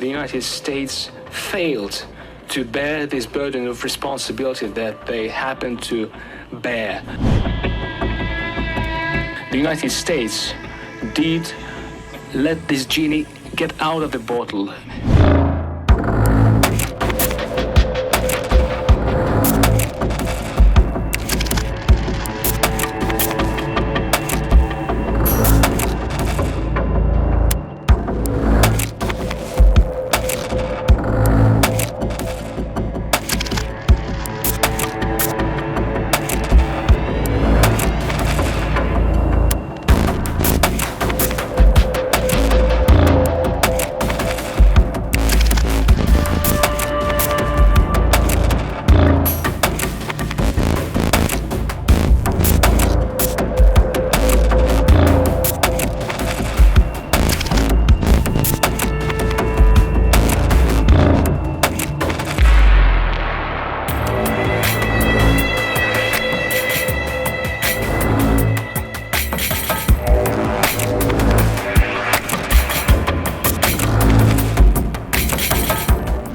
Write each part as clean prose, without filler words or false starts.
the United States failed to bear this burden of responsibility that they happen to bear. The United States did let this genie get out of the bottle.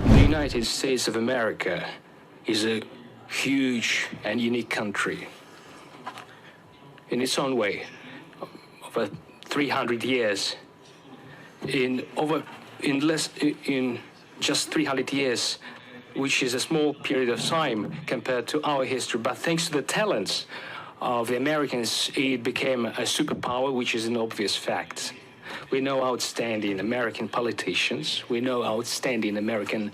The United States of America is a huge and unique country. In its own way, over 300 years, in just 300 years, which is a small period of time compared to our history, but thanks to the talents of the Americans, it became a superpower, which is an obvious fact. We know outstanding American politicians, we know outstanding American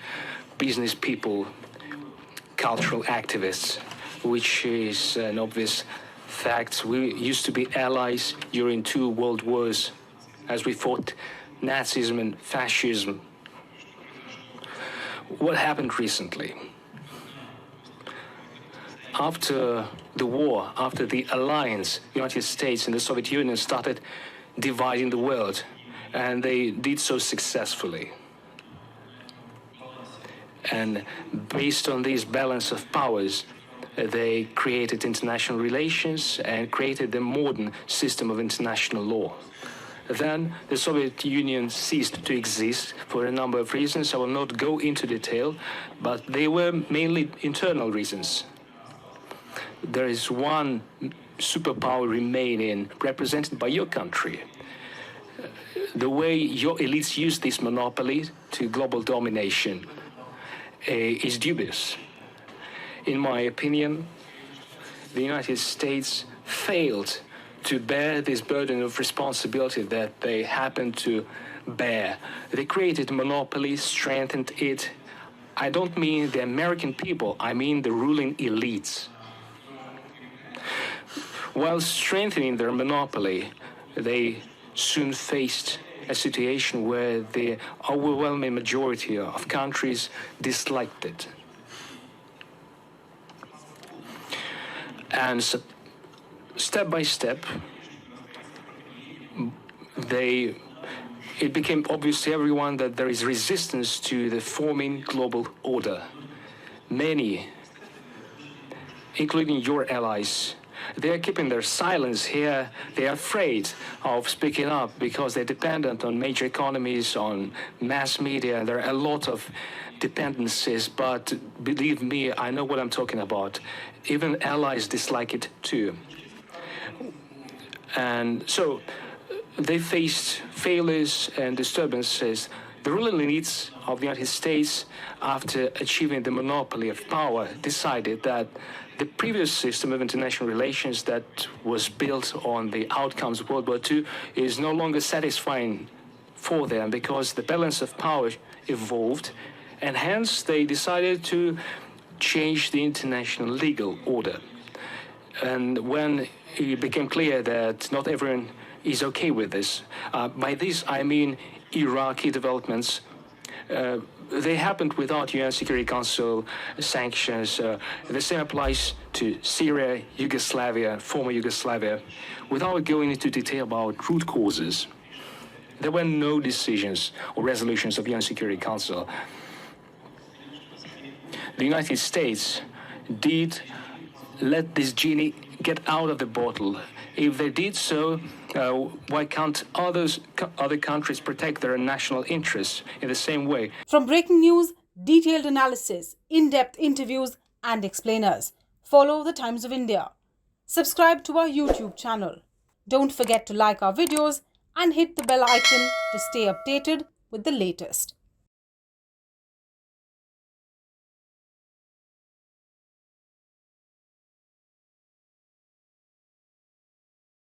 business people, cultural activists, which is an obvious fact. We used to be allies during 2 world wars as we fought Nazism and fascism. What happened recently? After the war, after the alliance, the United States and the Soviet Union started dividing the world, and they did so successfully. And based on this balance of powers, they created international relations and created the modern system of international law. Then the Soviet Union ceased to exist for a number of reasons. I will not go into detail, but they were mainly internal reasons. There is one superpower remaining, represented by your country. The way your elites use this monopoly to global domination is dubious. In my opinion, the United States failed to bear this burden of responsibility that they happen to bear. They created a monopoly, strengthened it. I don't mean the American people, I mean the ruling elites. While strengthening their monopoly, they soon faced a situation where the overwhelming majority of countries disliked it. And so, step by step, it became obvious to everyone that there is resistance to the forming global order. Many, including your allies, they are keeping their silence here. They are afraid of speaking up because they're dependent on major economies, on mass media. There are a lot of dependencies, but believe me, I know what I'm talking about. Even allies dislike it too. And so they faced failures and disturbances. The ruling elites of the United States, after achieving the monopoly of power, decided that the previous system of international relations that was built on the outcomes of World War II is no longer satisfying for them because the balance of power evolved, and hence they decided to change the international legal order. And when it became clear that not everyone is okay with this, by this I mean Iraqi developments, they happened without UN Security Council sanctions. The same applies to Syria, Yugoslavia, former Yugoslavia. Without going into detail about root causes, there were no decisions or resolutions of UN Security Council. The United States did let this genie get out of the bottle. If they did so, Why can't other countries protect their national interests in the same way? From breaking news, detailed analysis, in-depth interviews and explainers, follow the Times of India. Subscribe to our YouTube channel. Don't forget to like our videos and hit the bell icon to stay updated with the latest.